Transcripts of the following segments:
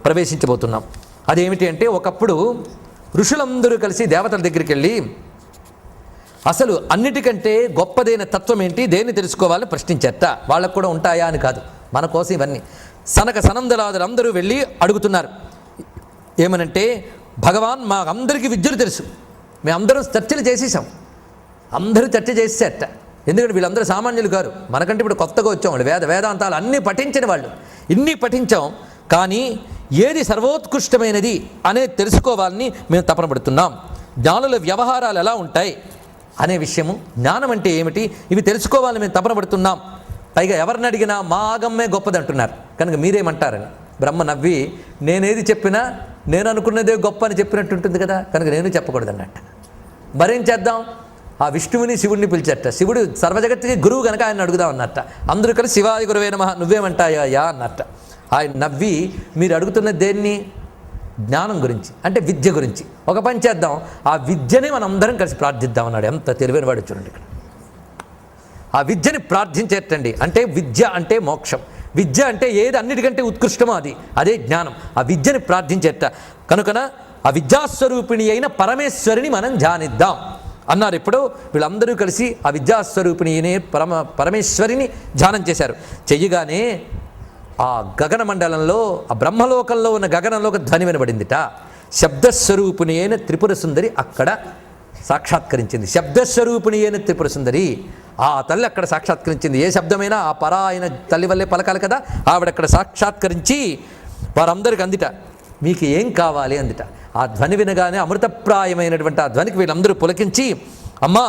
ప్రవేశించబోతున్నాం. అదేమిటి అంటే, ఒకప్పుడు ఋషులందరూ కలిసి దేవతల దగ్గరికి వెళ్ళి అసలు అన్నిటికంటే గొప్పదైన తత్వం ఏంటి, దేన్ని తెలుసుకోవాలని ప్రశ్నించేట. వాళ్ళకు కూడా ఉంటాయా అని కాదు, మన కోసం ఇవన్నీ. సనక సనందలాదులు అందరూ వెళ్ళి అడుగుతున్నారు. ఏమనంటే, భగవాన్ మా అందరికీ విద్యలు తెలుసు, మేమందరం చర్చలు చేసేసాం, అందరూ చర్చ చేసేట. ఎందుకంటే వీళ్ళందరూ సామాన్యులు గారు, మనకంటే ఇప్పుడు కొత్తగా వచ్చాం. వాళ్ళు వేదాంతాలు అన్నీ పఠించిన వాళ్ళు, ఇన్ని పఠించాం. కానీ ఏది సర్వోత్కృష్టమైనది అనేది తెలుసుకోవాలని మేము తపన పడుతున్నాం. జ్ఞానుల వ్యవహారాలు ఎలా ఉంటాయి అనే విషయము, జ్ఞానం అంటే ఏమిటి, ఇవి తెలుసుకోవాలని మేము తపన పడుతున్నాం. పైగా ఎవరిని అడిగినా మా ఆగమ్మే గొప్పది అంటున్నారు, కనుక మీరేమంటారని. బ్రహ్మ నవ్వి, నేనేది చెప్పినా నేను అనుకున్నదే గొప్ప అని చెప్పినట్టు ఉంటుంది కదా, కనుక నేను చెప్పకూడదు అన్నట్టు. మరేం చేద్దాం, ఆ విష్ణువుని శివుడిని పిలిచట. శివుడు సర్వజగత్తుకి గురువు కనుక ఆయన అడుగుదాం అన్నట్ట. అందరూ కలిసి శివాది గురువే నమః నువ్వేమంటాయా అన్నట్ట. ఆయన నవ్వి, మీరు అడుగుతున్న దేన్ని, జ్ఞానం గురించి, అంటే విద్య గురించి. ఒక పని చేద్దాం, ఆ విద్యనే మనం అందరం కలిసి ప్రార్థిద్దాం అన్నాడు. ఎంత తెలివైన వాడు చూడండి ఇక్కడ. ఆ విద్యని ప్రార్థించేటండి. అంటే విద్య అంటే మోక్షం, విద్య అంటే ఏది అన్నిటికంటే ఉత్కృష్టమో అదే జ్ఞానం. ఆ విద్యని ప్రార్థించేట. కనుకన ఆ విద్యాస్వరూపిణి అయిన పరమేశ్వరిని మనం ధ్యానిద్దాం అన్నారు. ఇప్పుడు వీళ్ళందరూ కలిసి ఆ విద్యాస్వరూపిణి అయిన పరమేశ్వరిని ధ్యానం చేశారు. చెయ్యగానే ఆ గగన మండలంలో, ఆ బ్రహ్మలోకంలో ఉన్న గగనంలో ఒక ధ్వని వినబడిందిట. శబ్దస్వరూపిణి అయిన త్రిపుర సుందరి అక్కడ సాక్షాత్కరించింది. శబ్దస్వరూపిణి అయిన త్రిపుర సుందరి, ఆ తల్లి అక్కడ సాక్షాత్కరించింది. ఏ శబ్దమైనా ఆ పరా అయిన తల్లి వల్లే పలకాలి కదా. ఆవిడక్కడ సాక్షాత్కరించి వారందరికి అందిట, మీకు ఏం కావాలి అందిట. ఆ ధ్వని వినగానే అమృతప్రాయమైనటువంటి ఆ ధ్వనికి వీళ్ళందరూ పులకించి, అమ్మా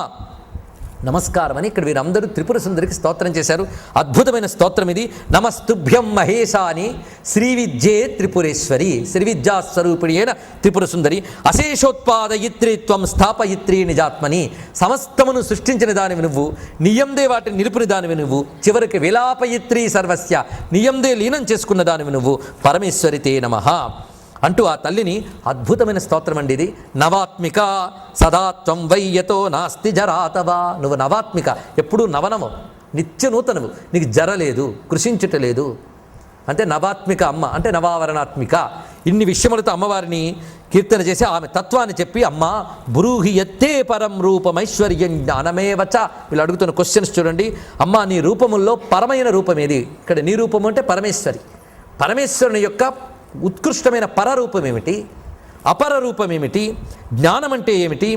నమస్కారం అని ఇక్కడ వీరందరూ త్రిపుర సుందరికి స్తోత్రం చేశారు. అద్భుతమైన స్తోత్రం ఇది. నమస్తుభ్యం మహేశాని శ్రీ విద్యే త్రిపురేశ్వరి, శ్రీ విద్యాస్వరూపిణి అయిన త్రిపుర సుందరి. అశేషోత్పాదయిత్రి త్వం స్థాపయిత్రి నిజాత్మని, సమస్తమును సృష్టించిన దానివి నువ్వు, నియందే వాటిని నిలుపుని దానివి నువ్వు, చివరికి విలాపయిత్రి సర్వస్య, నియందే లీనం చేసుకున్న దానివి నువ్వు, పరమేశ్వరితే నమః అంటూ ఆ తల్లిని అద్భుతమైన స్తోత్రం అండి ఇది. నవాత్మిక సదాత్వం వయ్యతో నాస్తి జరాతవా, నువ్వు నవాత్మిక, ఎప్పుడూ నవనము, నిత్య నూతనవు, నీకు జరలేదు, కృషించుటలేదు. అంటే నవాత్మిక అమ్మ అంటే నవావరణాత్మిక. ఇన్ని విషయములతో అమ్మవారిని కీర్తన చేసి ఆమె తత్వాన్ని చెప్పి, అమ్మ బ్రూహి ఎత్తే పరం రూపమైశ్వర్యం జ్ఞానమేవచ. వీళ్ళు అడుగుతున్న క్వశ్చన్స్ చూడండి. అమ్మ నీ రూపముల్లో పరమైన రూపం ఏది? ఇక్కడ నీ రూపము అంటే పరమేశ్వరి. పరమేశ్వరుని యొక్క ఉత్కృష్టమైన పరరూపం ఏమిటి, అపర రూపం ఏమిటి, జ్ఞానం అంటే ఏమిటి,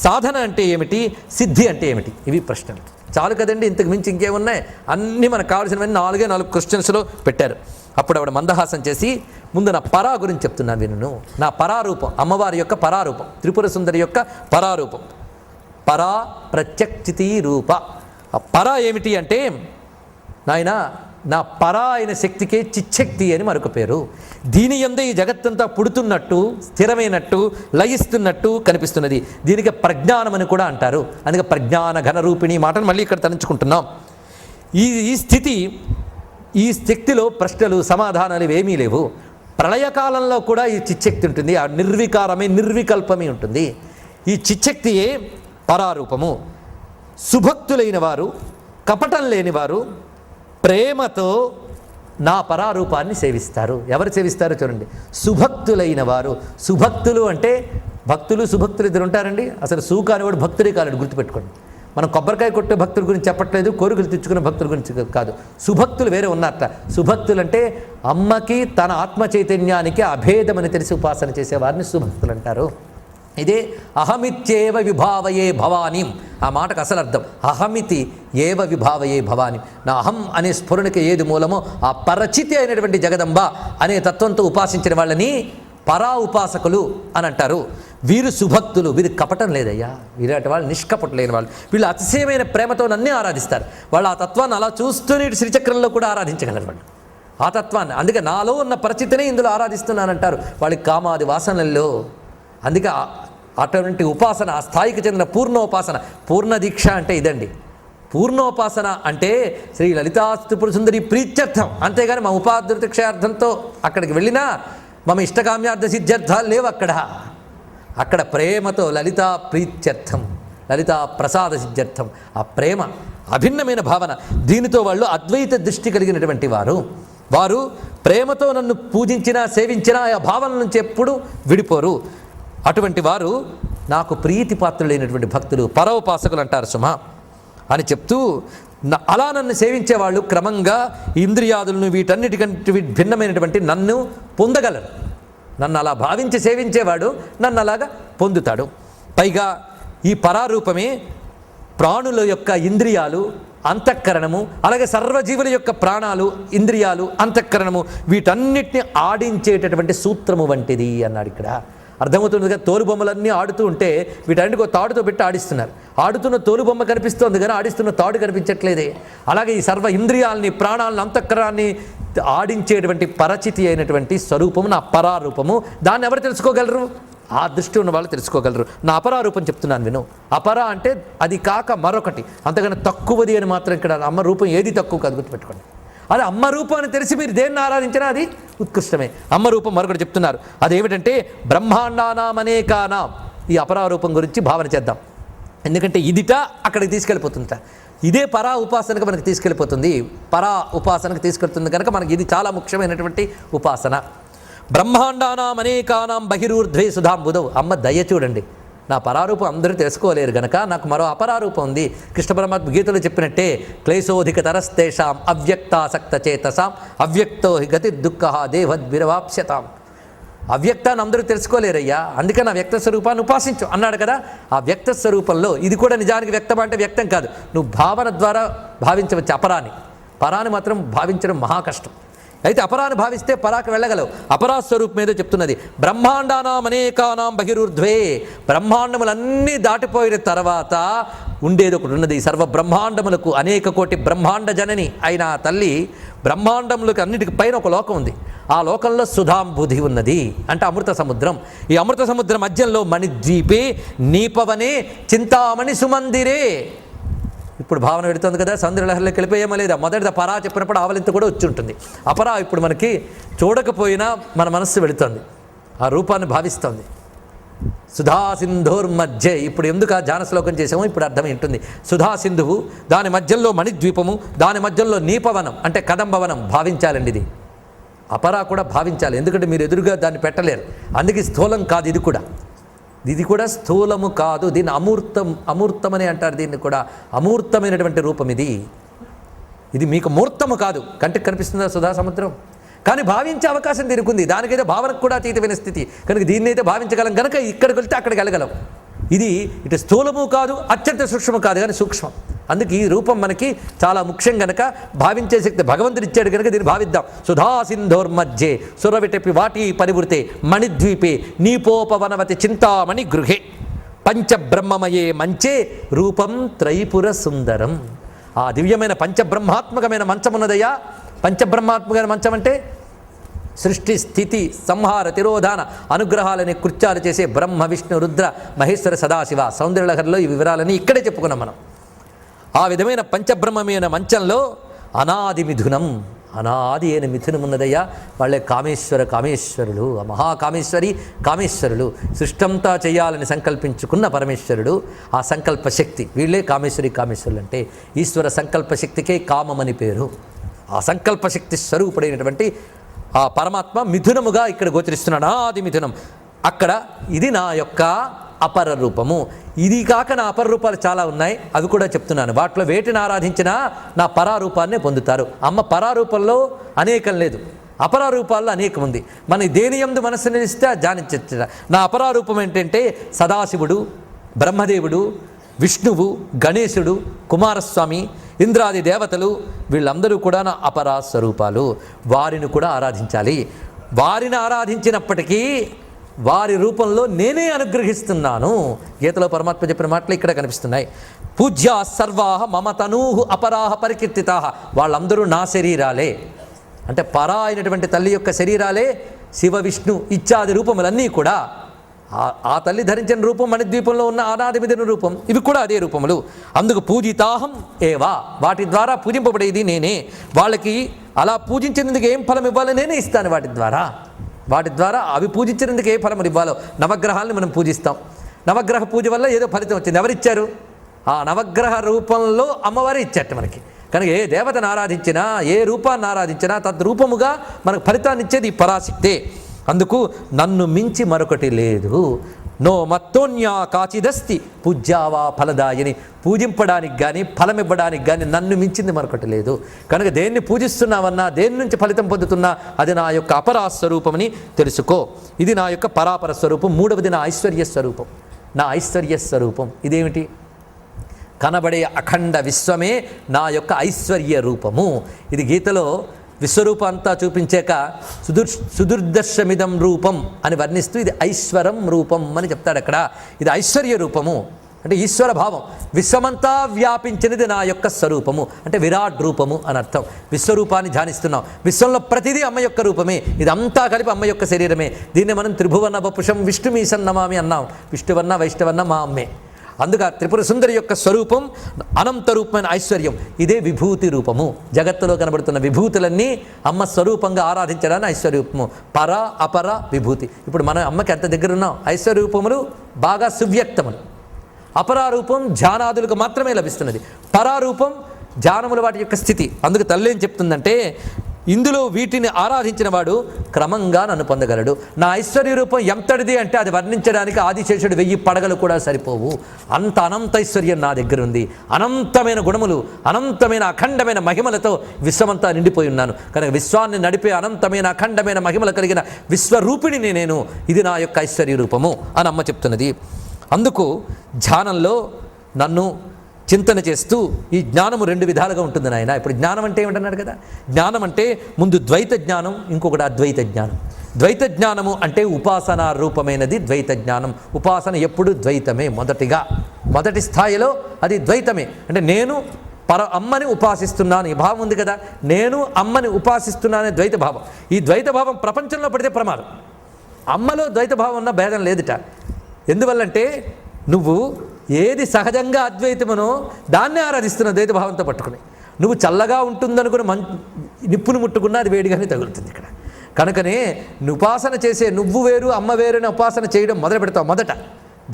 సాధన అంటే ఏమిటి, సిద్ధి అంటే ఏమిటి? ఇవి ప్రశ్నలు. చాలు కదండి, ఇంతకు మించి ఇంకేమున్నాయి? అన్నీ మనకు కావాల్సినవన్నీ 4 క్వశ్చన్స్లో పెట్టారు. అప్పుడు ఆవిడ మందహాసం చేసి, ముందు నా పరా గురించి చెప్తున్నాను విను. నా పరారూపం, అమ్మవారి యొక్క పరారూపం, త్రిపుర సుందరి యొక్క పరారూపం. పరా ప్రత్యక్షితి రూప. ఆ పరా ఏమిటి అంటే, నాయన నా పరా అయిన శక్తికే చిచ్చక్తి అని మరొక పేరు. దీని యందే ఈ జగత్తంతా పుడుతున్నట్టు, స్థిరమైనట్టు, లయిస్తున్నట్టు కనిపిస్తున్నది. దీనికి ప్రజ్ఞానం అని కూడా అంటారు. అందుకే ప్రజ్ఞాన ఘనరూపిణి మాటను మళ్ళీ ఇక్కడ తలంచుకుంటున్నాం. ఈ శక్తిలో ప్రశ్నలు సమాధానాలు ఏమీ లేవు. ప్రళయకాలంలో కూడా ఈ చిచ్చక్తి ఉంటుంది. ఆ నిర్వికారమే నిర్వికల్పమే ఉంటుంది. ఈ చిచ్చక్తియే పరారూపము. సుభక్తులైన వారు, కపటం లేనివారు ప్రేమతో నా పరారూపాన్ని సేవిస్తారు. ఎవరు సేవిస్తారో చూడండి, సుభక్తులైన వారు. సుభక్తులు అంటే భక్తులు సుభక్తులు ఇద్దరు ఉంటారండి. అసలు సు కానివాడు భక్తుడే కానివాడు, గుర్తుపెట్టుకోండి. మనం కొబ్బరికాయ కొట్టే భక్తుల గురించి చెప్పట్లేదు, కోరికలు తెచ్చుకునే భక్తుల గురించి కాదు. సుభక్తులు వేరే ఉన్నారట. సుభక్తులు అంటే అమ్మకి తన ఆత్మ చైతన్యానికి అభేదమని తెలిసి ఉపాసన చేసేవారిని సుభక్తులు అంటారు. ఇదే అహమిత్యేవ విభావయే భవానీ. ఆ మాటకు అసలు అర్థం అహమితి ఏవ విభావయే భవానీ. నా అహం అనే స్ఫురణకి ఏది మూలమో ఆ పరచితి అయినటువంటి జగదంబ అనే తత్వంతో ఉపాసించిన వాళ్ళని పరా ఉపాసకులు అని అంటారు. వీరు సుభక్తులు, వీరు కపటం లేదయ్యా. వీరాటి వాళ్ళు నిష్కపటం లేని వాళ్ళు. వీళ్ళు అతిశయమైన ప్రేమతో నన్నే ఆరాధిస్తారు. వాళ్ళు ఆ తత్వాన్ని అలా చూస్తూనే శ్రీచక్రంలో కూడా ఆరాధించగలరు వాళ్ళు ఆ తత్వాన్ని. అందుకే నాలో ఉన్న పరిచితినే ఇందులో ఆరాధిస్తున్నానంటారు. వాళ్ళకి కామాది వాసనల్లో. అందుకే అటువంటి ఉపాసన, ఆ స్థాయికి చెందిన పూర్ణోపాసన. పూర్ణ దీక్ష అంటే ఇదండి. పూర్ణోపాసన అంటే శ్రీ లలితా త్రిపుర సుందరి ప్రీత్యర్థం. అంతేగాని మా ఉపాధృతిక్షయార్థంతో అక్కడికి వెళ్ళినా మమ ఇష్టకామ్యార్థ సిద్ధ్యర్థాలు లేవు. అక్కడ ప్రేమతో లలితా ప్రీత్యర్థం, లలితా ప్రసాద సిద్ధ్యర్థం. ఆ ప్రేమ అభిన్నమైన భావన. దీనితో వాళ్ళు అద్వైత దృష్టి కలిగినటువంటి వారు. వారు ప్రేమతో నన్ను పూజించినా సేవించినా ఆ భావన నుంచి ఎప్పుడు విడిపోరు. అటువంటి వారు నాకు ప్రీతిపాత్రులైనటువంటి భక్తులు, పరోపాసకులు అంటారు సుమా అని చెప్తూ, అలా నన్ను సేవించేవాళ్ళు క్రమంగా ఇంద్రియాదులను వీటన్నిటికంటే భిన్నమైనటువంటి నన్ను పొందగలరు. నన్ను అలా భావించి సేవించేవాడు నన్ను అలాగా పొందుతాడు. పైగా ఈ పరారూపమే ప్రాణుల యొక్క ఇంద్రియాలు, అంతఃకరణము, అలాగే సర్వజీవుల యొక్క ప్రాణాలు, ఇంద్రియాలు, అంతఃకరణము వీటన్నిటిని ఆడించేటటువంటి సూత్రము వంటిది అన్నాడు. ఇక్కడ అర్థమవుతుంది కదా, తోలుబొమ్మలన్నీ ఆడుతూ ఉంటే వీటన్నిటికో తాడుతో పెట్టి ఆడిస్తున్నారు. ఆడుతున్న తోలుబొమ్మ కనిపిస్తోంది కానీ ఆడిస్తున్న తాడు కనిపించట్లేదే. అలాగే ఈ సర్వ ఇంద్రియాలని, ప్రాణాలను, అంతఃకరణాన్ని ఆడించేటువంటి పరచితి అయినటువంటి స్వరూపము నా పరారూపము. దాన్ని ఎవరు తెలుసుకోగలరు? ఆ దృష్టి ఉన్న వాళ్ళు తెలుసుకోగలరు. నా అపరారూపం చెప్తున్నాను విను. అపర అంటే అది కాక మరొకటి, అంతకన్నా తక్కువది అని మాత్రం. ఇక్కడ అమ్మ రూపం ఏది తక్కువ కాదు, గుర్తుపెట్టుకోండి. అదే అమ్మ రూపం అని తెలిసి మీరు దేన్ని ఆరాధించినా అది ఉత్కృష్టమే. అమ్మ రూపం మరొకటి చెప్తున్నారు. అదేమిటంటే బ్రహ్మాండానాం అనేకానాం. ఈ అపరారూపం గురించి భావన చేద్దాం. ఎందుకంటే ఇదిట అక్కడికి తీసుకెళ్ళిపోతుందట. ఇదే పరా ఉపాసనకు మనకి తీసుకెళ్ళిపోతుంది. పరా ఉపాసనకు తీసుకెళ్తుంది కనుక మనకి ఇది చాలా ముఖ్యమైనటువంటి ఉపాసన. బ్రహ్మాండానాం అనేకానాం బహిరూర్ధ్వే సుధాంబుదౌ. అమ్మ దయ చూడండి, నా పరారూపం అందరూ తెలుసుకోలేరు గనక నాకు మరో అపరారూపం ఉంది. కృష్ణ పరమాత్మ గీతలో చెప్పినట్టే క్లేశోధిక తరస్తేషాం అవ్యక్తాసక్త చేతసాం అవ్యక్తో హి గతి దుఃఖ దేవద్విరవాప్స్యతాం. అవ్యక్తాన్ని అందరూ తెలుసుకోలేరయ్యా, అందుకని ఆ వ్యక్త స్వరూపాన్ని ఉపాసించు అన్నాడు కదా. ఆ వ్యక్త స్వరూపంలో ఇది కూడా నిజానికి వ్యక్తం అంటే వ్యక్తం కాదు, నువ్వు భావన ద్వారా భావించవచ్చు అపరాన్ని. పరాన్ని మాత్రం భావించడం మహా కష్టం. అయితే అపరాన్ని భావిస్తే పరాకు వెళ్ళగలవు. అపరాస్వరూపం ఏదో చెప్తున్నది. బ్రహ్మాండానాం అనేకానాం బహిరూర్ధ్వే. బ్రహ్మాండములన్నీ దాటిపోయిన తర్వాత ఉండేది ఒకటి ఉన్నది. సర్వ బ్రహ్మాండములకు అనేక కోటి బ్రహ్మాండ జనని అయిన ఆ తల్లి బ్రహ్మాండములకు అన్నిటికి పైన ఒక లోకం ఉంది. ఆ లోకంలో సుధాంబుధి ఉన్నది, అంటే అమృత సముద్రం. ఈ అమృత సముద్రం మధ్యంలో మణిద్వీపే నీపవనే చింతామణి సుమందిరే. ఇప్పుడు భావన పెడుతుంది కదా, సౌందర్యలహరిలోకి వెళ్ళిపోయేమో లేదా. మొదటిది పరా చెప్పినప్పుడు ఆవలింత కూడా వచ్చి ఉంటుంది. అపరా ఇప్పుడు మనకి చూడకపోయినా మన మనస్సు వెళుతుంది, ఆ రూపాన్ని భావిస్తుంది. సుధా సింధోర్మధ్య. ఇప్పుడు ఎందుకు ఆ ధ్యాన శ్లోకం చేసామో ఇప్పుడు అర్థమై సుధా సింధువు, దాని మధ్యలో మణిద్వీపము, దాని మధ్యలో నీపవనం అంటే కదంబవనం. భావించాలండి ఇది. అపరా కూడా భావించాలి, ఎందుకంటే మీరు ఎదురుగా దాన్ని పెట్టలేరు. అందుకే స్థూలం కాదు ఇది కూడా. ఇది కూడా స్థూలము కాదు, దీన్ని అమూర్తమని అంటారు. దీన్ని కూడా అమూర్తమైనటువంటి రూపం ఇది. ఇది మీకు మూర్తము కాదు, కంటికి కనిపిస్తుందా సుధా సముద్రం? కానీ భావించే అవకాశం దీనికి ఉంది. దానికైతే భావనకు కూడా అతీతమైన స్థితి కనుక దీన్ని అయితే భావించగలం కనుక ఇక్కడికి వెళ్తే అక్కడికి వెళ్ళగలం. ఇది ఇటు స్థూలము కాదు, అత్యంత సూక్ష్మము కాదు, కానీ సూక్ష్మం. అందుకే ఈ రూపం మనకి చాలా ముఖ్యం గనక భావించే శక్తి భగవంతుడు ఇచ్చాడు కనుక దీన్ని భావిద్దాం. సుధా సింధోర్మధ్యే సురవిటపి వాటి పరివృతే మణిద్వీపే నీపోపవనవతి చింతామణి గృహే పంచబ్రహ్మమయే మంచే రూపం త్రైపుర సుందరం. ఆ దివ్యమైన పంచబ్రహ్మాత్మకమైన మంచం ఉన్నదయ్యా. పంచబ్రహ్మాత్మకమైన మంచం అంటే సృష్టి, స్థితి, సంహార, తిరోధాన, అనుగ్రహాలని కృత్యాలు చేసే బ్రహ్మ, విష్ణు, రుద్ర, మహేశ్వర, సదాశివ. సౌందర్యలహరిలో ఈ వివరాలని ఇక్కడే చెప్పుకున్నాం మనం. ఆ విధమైన పంచబ్రహ్మమైన మంచంలో అనాది మిథునం, అనాది అయిన మిథునం ఉన్నదయ్యా. వాళ్ళే కామేశ్వరులు, ఆ మహాకామేశ్వరి కామేశ్వరులు. సృష్టంతా చేయాలని సంకల్పించుకున్న పరమేశ్వరుడు, ఆ సంకల్ప శక్తి. వీళ్ళే కామేశ్వరులు అంటే ఈశ్వర సంకల్ప శక్తికే కామమని పేరు. ఆ సంకల్ప శక్తి స్వరూపుడైనటువంటి ఆ పరమాత్మ మిథునముగా ఇక్కడ గోచరిస్తున్నాడు. ఆది మిథునం. అక్కడ ఇది నా యొక్క అపర రూపము. ఇది కాక నా అపర రూపాలు చాలా ఉన్నాయి, అవి కూడా చెప్తున్నాను. వాటిలో వేటిని ఆరాధించినా నా పరారూపాన్నే పొందుతారు. అమ్మ పరారూపంలో అనేకం లేదు, అపరారూపాల్లో అనేకం ఉంది. మన దేని యందు మనస్సు నిలిస్తే ధ్యానించ. నా అపరారూపం ఏంటంటే సదాశివుడు, బ్రహ్మదేవుడు, విష్ణువు, గణేశుడు, కుమారస్వామి, ఇంద్రాది దేవతలు, వీళ్ళందరూ కూడా నా అపరా స్వరూపాలు. వారిని కూడా ఆరాధించాలి. వారిని ఆరాధించినప్పటికీ వారి రూపంలో నేనే అనుగ్రహిస్తున్నాను. గీతలో పరమాత్మ చెప్పిన మాటలు ఇక్కడ కనిపిస్తున్నాయి. పూజ్యా సర్వాహ మమ తనూహు అపరాహ పరికీర్తితాహ. వాళ్ళందరూ నా శరీరాలే, అంటే పరా అయినటువంటి తల్లి యొక్క శరీరాలే. శివ, విష్ణు ఇత్యాది రూపములన్నీ కూడా ఆ తల్లి ధరించిన రూపం, మణిద్వీపంలో ఉన్న అనాది మిథున రూపం, ఇవి కూడా అదే రూపములు. అందుకు పూజితాహం ఏవా, వాటి ద్వారా పూజింపబడేది నేనే. వాళ్ళకి అలా పూజించినందుకు ఏం ఫలం ఇవ్వాలో నేనే ఇస్తాను. వాటి ద్వారా అవి పూజించినందుకు ఏ ఫలములు ఇవ్వాలో. నవగ్రహాలను మనం పూజిస్తాం, నవగ్రహ పూజ వల్ల ఏదో ఫలితం వచ్చింది. ఎవరిచ్చారు? ఆ నవగ్రహ రూపంలో అమ్మవారే ఇచ్చారట మనకి. కనుక ఏ దేవతను ఆరాధించినా, ఏ రూపాన్ని ఆరాధించినా తద్రూపముగా మనకు ఫలితాన్ని ఇచ్చేది ఈ పరాశక్తే. అందుకు నన్ను మించి మరొకటి లేదు. నో మత్తోన్యా కాచిదస్తి పూజ్యావా ఫలదాయని, పూజింపడానికి కానీ ఫలమివ్వడానికి కానీ నన్ను మించింది మరొకటి లేదు. కనుక దేన్ని పూజిస్తున్నావన్నా, దేని నుంచి ఫలితం పొందుతున్నా అది నా యొక్క అపరా స్వరూపమని తెలుసుకో. ఇది నా యొక్క పరాపర స్వరూపం. మూడవది నా ఐశ్వర్య స్వరూపం. నా ఐశ్వర్య స్వరూపం ఇదేమిటి? కనబడే అఖండ విశ్వమే నా యొక్క ఐశ్వర్య రూపము. ఇది గీతలో విశ్వరూపం అంతా చూపించాక సుదుర్దర్శమిదం రూపం అని వర్ణిస్తూ ఇది ఐశ్వరం రూపం అని చెప్తాడు అక్కడ. ఇది ఐశ్వర్య రూపము అంటే ఈశ్వర భావం. విశ్వమంతా వ్యాపించినది నా యొక్క స్వరూపము అంటే విరాట్ రూపము అని అర్థం. విశ్వరూపాన్ని ధ్యానిస్తున్నాం. విశ్వంలో ప్రతిదీ అమ్మ యొక్క రూపమే. ఇదంతా కలిపి అమ్మ యొక్క శరీరమే. దీన్ని మనం త్రిభువన వపుషం విష్ణుమీశం నమామి అన్నాం. విష్ణువన్న వైష్ణవన్న మా అమ్మే. అందుక త్రిపుర సుందరి యొక్క స్వరూపం అనంత రూపమైన ఐశ్వర్యం. ఇదే విభూతి రూపము. జగత్తులో కనబడుతున్న విభూతులన్నీ అమ్మ స్వరూపంగా ఆరాధించడానికి ఐశ్వర్యరూపము. పర అపర విభూతి. ఇప్పుడు మనం అమ్మకి ఎంత దగ్గర ఉన్నాం. ఐశ్వర్యరూపములు బాగా సువ్యక్తములు. అపరారూపం ధ్యానాదులకు మాత్రమే లభిస్తున్నది. పరారూపం ధ్యానముల వాటి యొక్క స్థితి. అందుకు తల్లి ఏం చెప్తుందంటే, ఇందులో వీటిని ఆరాధించిన వాడు క్రమంగా నన్ను పొందగలడు. నా ఐశ్వర్య రూపం ఎంతటిది అంటే అది వర్ణించడానికి ఆదిశేషుడు 1000 పడగలు కూడా సరిపోవు. అంత అనంత ఐశ్వర్యం నా దగ్గర ఉంది. అనంతమైన గుణములు, అనంతమైన అఖండమైన మహిమలతో విశ్వమంతా నిండిపోయి ఉన్నాను. కనుక విశ్వాన్ని నడిపే అనంతమైన అఖండమైన మహిమలు కలిగిన విశ్వరూపిణిని నేను. ఇది నా యొక్క ఐశ్వర్య రూపము అని అమ్మ చెప్తున్నది. అందుకు ధ్యానంలో నన్ను చింతన చేస్తూ ఈ జ్ఞానము 2 విధాలుగా ఉంటుంది నాయన. ఇప్పుడు జ్ఞానం అంటే ఏమిటన్నాడు కదా. జ్ఞానం అంటే ముందు ద్వైత జ్ఞానం, ఇంకొకటి అద్వైత జ్ఞానం. ద్వైత జ్ఞానము అంటే ఉపాసనా రూపమైనది ద్వైత జ్ఞానం. ఉపాసన ఎప్పుడు ద్వైతమే. మొదటి స్థాయిలో అది ద్వైతమే. అంటే నేను అమ్మని ఉపాసిస్తున్నాను ఈ భావం ఉంది కదా. నేను అమ్మని ఉపాసిస్తున్నానే ద్వైత భావం. ఈ ద్వైత భావం ప్రపంచంలో పడితే ప్రమాదం. అమ్మలో ద్వైత భావం ఉన్న భేదం లేదుట. ఎందువల్లంటే నువ్వు ఏది సహజంగా అద్వైతమనో దాన్నే ఆరాధిస్తున్నావు ద్వైత భావంతో పట్టుకుని. నువ్వు చల్లగా ఉంటుందనుకుని నిప్పును ముట్టుకున్నా అది వేడిగానే తగులుతుంది ఇక్కడ. కనుకనే ఉపాసన చేసే నువ్వు వేరు అమ్మ వేరుని ఉపాసన చేయడం మొదలు పెడతావు. మొదట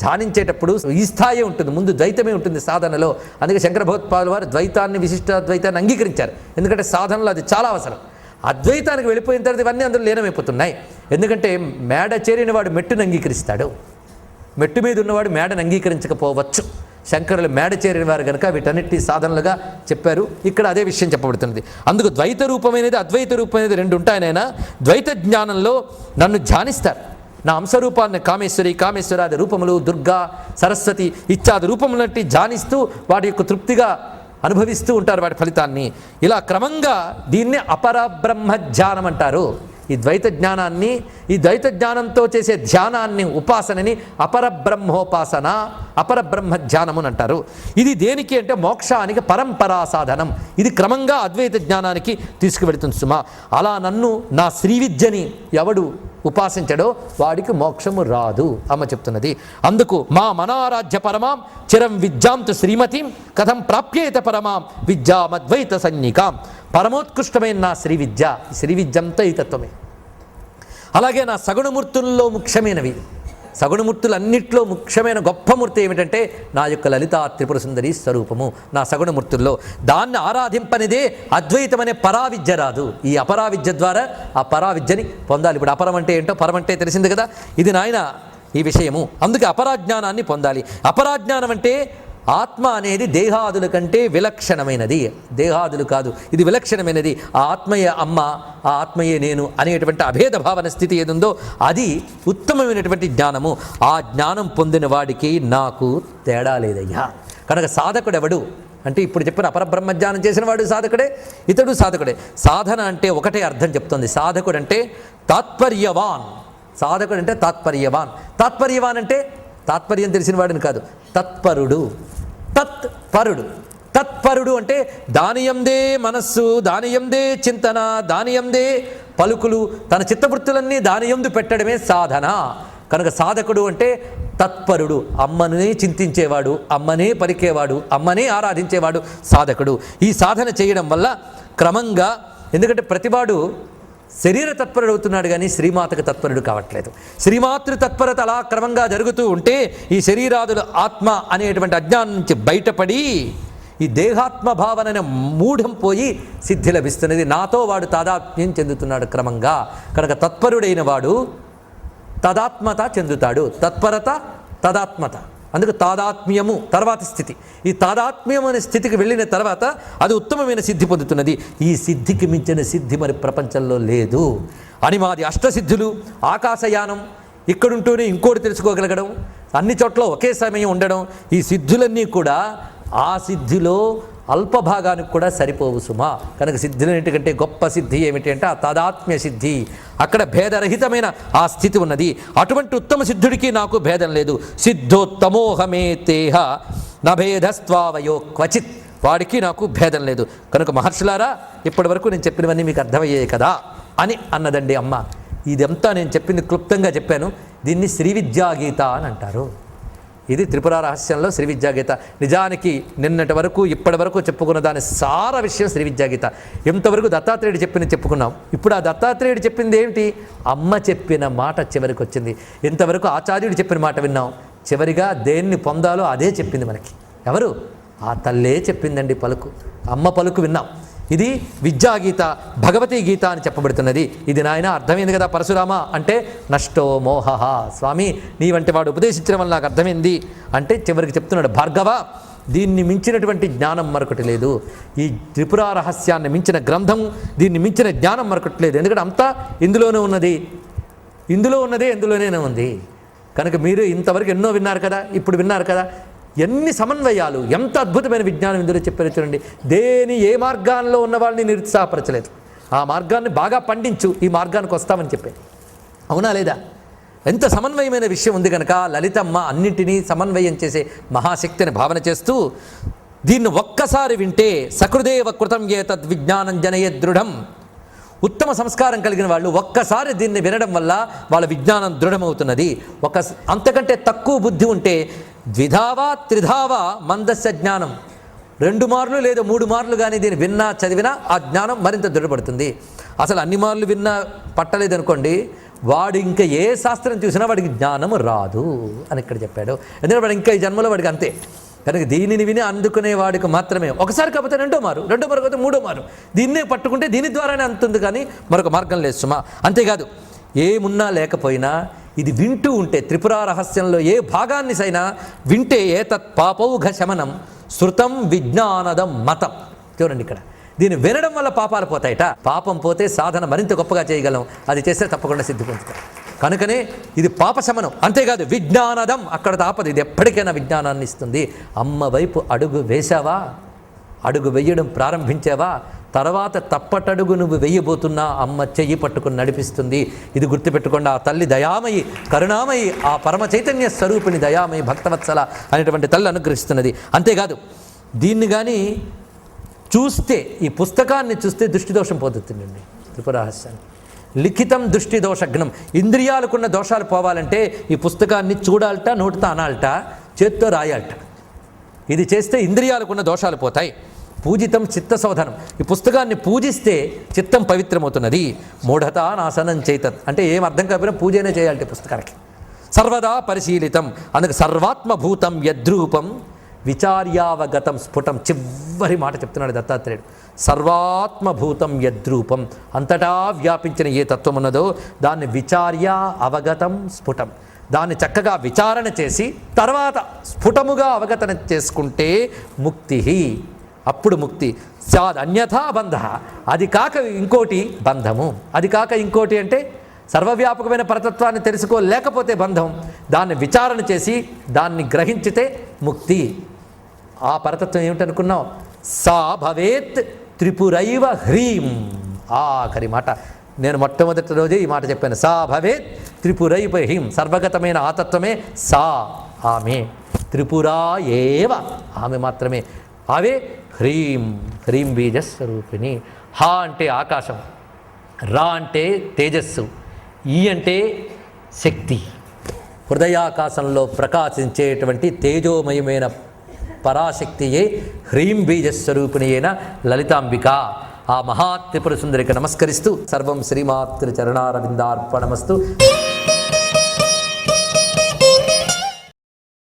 ధ్యానించేటప్పుడు ఈ స్థాయి ఉంటుంది. ముందు ద్వైతమే ఉంటుంది సాధనలో. అందుకే శంకర భగవత్పాదుల వారు ద్వైతాన్ని విశిష్టాద్వైతాన్ని అంగీకరించారు. ఎందుకంటే సాధనలో అది చాలా అవసరం. అద్వైతానికి వెళ్ళిపోయిన తర్వాత ఇవన్నీ అందులో లీనమైపోతున్నాయి. ఎందుకంటే మేడ చేరిన వాడు మెట్టును అంగీకరిస్తాడు. మెట్టు మీద ఉన్నవాడు మేడను అంగీకరించకపోవచ్చు. శంకరులు మేడ చేరిన వారు కనుక వీటన్నిటినీ సాధనలుగా చెప్పారు. ఇక్కడ అదే విషయం చెప్పబడుతున్నది. అందుకు ద్వైత రూపమైనది అద్వైత రూపమైనది 2 ఉంటాయనైనా. ద్వైత జ్ఞానంలో నన్ను ధ్యానిస్తారు. నా అంశరూపాన్ని కామేశ్వరాది రూపములు, దుర్గా, సరస్వతి ఇత్యాది రూపములన్నిటి ధ్యానిస్తూ వాటి యొక్క తృప్తిగా అనుభవిస్తూ ఉంటారు వాటి ఫలితాన్ని. ఇలా క్రమంగా దీన్నే అపరబ్రహ్మ ధ్యానం అంటారు. ఈ ద్వైత జ్ఞానాన్ని, ఈ ద్వైత జ్ఞానంతో చేసే ధ్యానాన్ని, ఉపాసనని అపరబ్రహ్మోపాసన, అపరబ్రహ్మ ధ్యానము అని అంటారు. ఇది దేనికి అంటే మోక్షానికి పరంపరా సాధనం. ఇది క్రమంగా అద్వైత జ్ఞానానికి తీసుకువెళుతుంది సుమా. అలా నన్ను నా శ్రీవిద్యని ఎవడు ఉపాసించడో వాడికి మోక్షము రాదు అమ్మ చెప్తున్నది. అందుకు మా మనారాధ్య పరమాం చిరం విద్యాంతు శ్రీమతిం కథం ప్రాప్యేత పరమాం విద్యామద్వైత సన్నికాం. పరమోత్కృష్టమైన నా శ్రీవిద్య అంతా ఈ తత్వమే. అలాగే నా సగుణమూర్తుల్లో ముఖ్యమైనవి, సగుణమూర్తులన్నింటిలో ముఖ్యమైన గొప్ప మూర్తి ఏమిటంటే నా యొక్క లలితా త్రిపుర సుందరి స్వరూపము. నా సగుణమూర్తుల్లో దాన్ని ఆరాధింపనిదే అద్వైతం అనే పరావిద్య రాదు. ఈ అపరావిద్య ద్వారా ఆ పరావిద్యని పొందాలి. ఇప్పుడు అపరం అంటే ఏంటో, పరం అంటే తెలిసింది కదా. ఇది నాయన ఈ విషయము. అందుకే అపరాజ్ఞానాన్ని పొందాలి. అపరాజ్ఞానం అంటే ఆత్మ అనేది దేహాదుల కంటే విలక్షణమైనది. దేహాదులు కాదు, ఇది విలక్షణమైనది. ఆ ఆత్మయే అమ్మ, ఆ ఆత్మయే నేను అనేటువంటి అభేద భావన స్థితి ఏదుందో అది ఉత్తమమైనటువంటి జ్ఞానము. ఆ జ్ఞానం పొందిన వాడికి నాకు తేడా లేదయ్యా. కనుక సాధకుడు ఎవడు అంటే ఇప్పుడు చెప్పిన అపరబ్రహ్మజ్ఞానం చేసిన వాడు సాధకుడే, ఇతడు సాధకుడే. సాధన అంటే ఒకటే అర్థం చెప్తుంది. సాధకుడు అంటే తాత్పర్యవాన్. సాధకుడు అంటే తాత్పర్యవాన్. తాత్పర్యవాన్ అంటే తాత్పర్యం తెలిసిన వాడిని కాదు, తత్పరుడు. తత్పరుడు. తత్పరుడు అంటే దానియందే మనస్సు, దానియందే చింతన, దానియందే పలుకులు, తన చిత్తవృత్తులన్నీ దానియందు పెట్టడమే సాధన. కనుక సాధకుడు అంటే తత్పరుడు. అమ్మనే చింతించేవాడు, అమ్మనే పలికేవాడు, అమ్మనే ఆరాధించేవాడు సాధకుడు. ఈ సాధన చేయడం వల్ల క్రమంగా, ఎందుకంటే ప్రతివాడు శరీర తత్పరుడు అవుతున్నాడు కానీ శ్రీమాతకు తత్పరుడు కావట్లేదు. శ్రీమాతృ తత్పరత అలా క్రమంగా జరుగుతూ ఉంటే ఈ శరీరాదుల ఆత్మ అనేటువంటి అజ్ఞానం నుంచి బయటపడి ఈ దేహాత్మ భావన మూఢం పోయి సిద్ధి లభిస్తున్నది. నాతో వాడు తాదాత్మ్యం చెందుతున్నాడు క్రమంగా. కనుక తత్పరుడైన వాడు తదాత్మత చెందుతాడు. తత్పరత, తదాత్మత, అందుకు తాదాత్మ్యము తర్వాతి స్థితి. ఈ తాదాత్మ్యం అనే స్థితికి వెళ్ళిన తర్వాత అది ఉత్తమమైన సిద్ధి పొందుతున్నది. ఈ సిద్ధికి మించిన సిద్ధి మరి ప్రపంచంలో లేదు అని మాది అష్టసిద్ధులు. ఆకాశయానం, ఇక్కడుంటూనే ఇంకోటి తెలుసుకోగలగడం, అన్ని చోట్ల ఒకే సమయం ఉండడం, ఈ సిద్ధులన్నీ కూడా ఆ సిద్ధిలో అల్పభాగానికి కూడా సరిపోవు సుమా. కనుక సిద్ధులన్నిటికంటే గొప్ప సిద్ధి ఏమిటి అంటే ఆ తాదాత్మ్య సిద్ధి. అక్కడ భేదరహితమైన ఆ స్థితి ఉన్నది. అటువంటి ఉత్తమ సిద్ధుడికి నాకు భేదం లేదు. సిద్ధోత్తమోహమే తేహ నభేదస్త్వావయో క్వచిత్. వాడికి నాకు భేదం లేదు. కనుక మహర్షులారా, ఇప్పటి వరకు నేను చెప్పినవన్నీ మీకు అర్థమయ్యాయి కదా అని అన్నదండి అమ్మ. ఇదంతా నేను చెప్పింది క్లుప్తంగా చెప్పాను. దీన్ని శ్రీ విద్యాగీత అని అంటారు. ఇది త్రిపుర రహస్యంలో శ్రీ విద్యాగీత. నిజానికి నిన్నటి వరకు ఇప్పటి వరకు చెప్పుకున్న దాని సార విషయం శ్రీ విద్యాగీత. ఎంతవరకు దత్తాత్రేయుడు చెప్పుకున్నాం. ఇప్పుడు ఆ దత్తాత్రేయుడు చెప్పింది ఏమిటి? అమ్మ చెప్పిన మాట చివరికి వచ్చింది. ఇంతవరకు ఆచార్యుడు చెప్పిన మాట విన్నాం. చివరిగా దేన్ని పొందాలో అదే చెప్పింది మనకి. ఎవరు? ఆ తల్లే చెప్పిందండి పలుకు. అమ్మ పలుకు విన్నాం. ఇది విద్యాగీత, భగవతీ గీత అని చెప్పబడుతున్నది. ఇది నాయన అర్థమైంది కదా పరశురామ అంటే నష్టో మోహ. స్వామి నీ వంటి వాడు ఉపదేశించడం వల్ల నాకు అర్థమైంది అంటే చివరికి చెప్తున్నాడు, భార్గవ దీన్ని మించినటువంటి జ్ఞానం మరొకటి లేదు. ఈ త్రిపుర రహస్యాన్ని మించిన గ్రంథం, దీన్ని మించిన జ్ఞానం మరొకటి లేదు. ఎందుకంటే అంతా ఇందులోనే ఉన్నది. ఇందులోనే ఉంది. కనుక మీరు ఇంతవరకు ఎన్నో విన్నారు కదా, ఇప్పుడు విన్నారు కదా, ఎన్ని సమన్వయాలు, ఎంత అద్భుతమైన విజ్ఞానం ఇందులో చెప్పారు చూడండి. ఏ మార్గాల్లో ఉన్న వాళ్ళని నిరుత్సాహపరచలేదు. ఆ మార్గాన్ని బాగా పండించు, ఈ మార్గానికి వస్తామని చెప్పారు. అవునా లేదా? ఎంత సమన్వయమైన విషయం ఉంది కనుక లలితమ్మ అన్నింటినీ సమన్వయం చేసే మహాశక్తిని భావన చేస్తూ దీన్ని ఒక్కసారి వింటే సకృదేవ కృతం ఏతద్ విజ్ఞానం జనయే దృఢం. ఉత్తమ సంస్కారం కలిగిన వాళ్ళు ఒక్కసారి దీన్ని వినడం వల్ల వాళ్ళ విజ్ఞానం దృఢమవుతున్నది. అంతకంటే తక్కువ బుద్ధి ఉంటే ద్విధావా త్రిధావా మందస్య జ్ఞానం, 2 మార్లు లేదా 3 మార్లు కానీ దీన్ని విన్నా చదివినా ఆ జ్ఞానం మరింత దృఢపడుతుంది. అసలు అన్ని మార్లు విన్నా పట్టలేదనుకోండి, వాడు ఇంకా ఏ శాస్త్రం చూసినా వాడికి జ్ఞానం రాదు అని ఇక్కడ చెప్పాడు. ఎందుకంటే వాడు ఇంకా ఈ జన్మలో వాడికి అంతే. కనుక దీనిని విని అందుకునే వాడికి మాత్రమే ఒకసారి కాకపోతే 2వ మారు కాకపోతే 3వ మారు దీన్నే పట్టుకుంటే దీని ద్వారానే అంతుంది, కానీ మరొక మార్గం లేదు సుమా. అంతేకాదు ఏమున్నా లేకపోయినా ఇది వింటూ ఉంటే త్రిపుర రహస్యంలో ఏ భాగాన్ని సైనా వింటే ఏతత్ పాపౌఘ శమనం శృతం విజ్ఞానదం మతం. చూడండి ఇక్కడ దీన్ని వినడం వల్ల పాపాలు పోతాయట. పాపం పోతే సాధన మరింత గొప్పగా చేయగలం. అది చేస్తే తప్పకుండా సిద్ధి పొందుతాం. కనుకనే ఇది పాప శమనం. అంతేకాదు విజ్ఞానదం, అక్కడ తాపదు. ఇది ఎప్పటికైనా విజ్ఞానాన్ని ఇస్తుంది. అమ్మ వైపు అడుగు వేశావా, అడుగు వెయ్యడం ప్రారంభించావా, తర్వాత తప్పటడుగు నువ్వు వెయ్యబోతున్నా అమ్మ చెయ్యి పట్టుకుని నడిపిస్తుంది. ఇది గుర్తుపెట్టుకోండి. ఆ తల్లి దయామయి, కరుణామయి, ఆ పరమ చైతన్య స్వరూపిణి దయామయి, భక్తవత్సల అనేటువంటి తల్లి అనుగ్రహిస్తున్నది. అంతేకాదు దీన్ని కానీ చూస్తే, ఈ పుస్తకాన్ని చూస్తే దృష్టిదోషం పోతుందండి. త్రిపురరహస్యాన్ని లిఖితం దృష్టి దోషఘ్నం. ఇంద్రియాలకున్న దోషాలు పోవాలంటే ఈ పుస్తకాన్ని చూడాలట, నోటితో అనాలట, చేత్తో రాయాలట. ఇది చేస్తే ఇంద్రియాలకున్న దోషాలు పోతాయి. పూజితం చిత్త శోధనం. ఈ పుస్తకాన్ని పూజిస్తే చిత్తం పవిత్రమవుతున్నది. మూఢత నాశనం చేతత్ అంటే ఏం అర్థం కాకపోయినా పూజనే చేయాలి పుస్తకానికి. సర్వదా పరిశీలితం, అందుకు సర్వాత్మభూతం యద్రూపం విచార్యావగతం స్ఫుటం. చివరి మాట చెప్తున్నాడు దత్తాత్రేయుడు. సర్వాత్మభూతం యద్రూపం, అంతటా వ్యాపించిన ఏ తత్వం ఉన్నదో దాన్ని విచార్య అవగతం స్ఫుటం, దాన్ని చక్కగా విచారణ చేసి తర్వాత స్ఫుటముగా అవగతన చేసుకుంటే ముక్తి. అప్పుడు ముక్తి. స్యాద్ అన్యథా బంధ, అది కాక ఇంకోటి బంధము. అది కాక ఇంకోటి అంటే సర్వవ్యాపకమైన పరతత్వాన్ని తెలుసుకోలేకపోతే బంధం. దాన్ని విచారణ చేసి దాన్ని గ్రహించితే ముక్తి. ఆ పరతత్వం ఏమిటనుకున్నావు? సా భవేత్ త్రిపురైవ హ్రీం. ఆఖరి మాట నేను మొట్టమొదటి రోజే ఈ మాట చెప్పాను. సా భవేత్ త్రిపురైవ హ్రీం. సర్వగతమైన ఆతత్వమే సా, ఆమె. త్రిపురా ఏవ, ఆమె మాత్రమే. అవే హ్రీం, హ్రీం బీజస్వరూపిణి. హా అంటే ఆకాశం, రా అంటే తేజస్సు, ఈ అంటే శక్తి. హృదయాకాశంలో ప్రకాశించేటువంటి తేజోమయమైన పరాశక్తియే హ్రీం బీజస్వరూపిణి అయిన లలితాంబిక. ఆ మహాత్రిపుర సుందరికి నమస్కరిస్తూ సర్వం శ్రీమాతృ చరణారవిందార్పణమస్తు.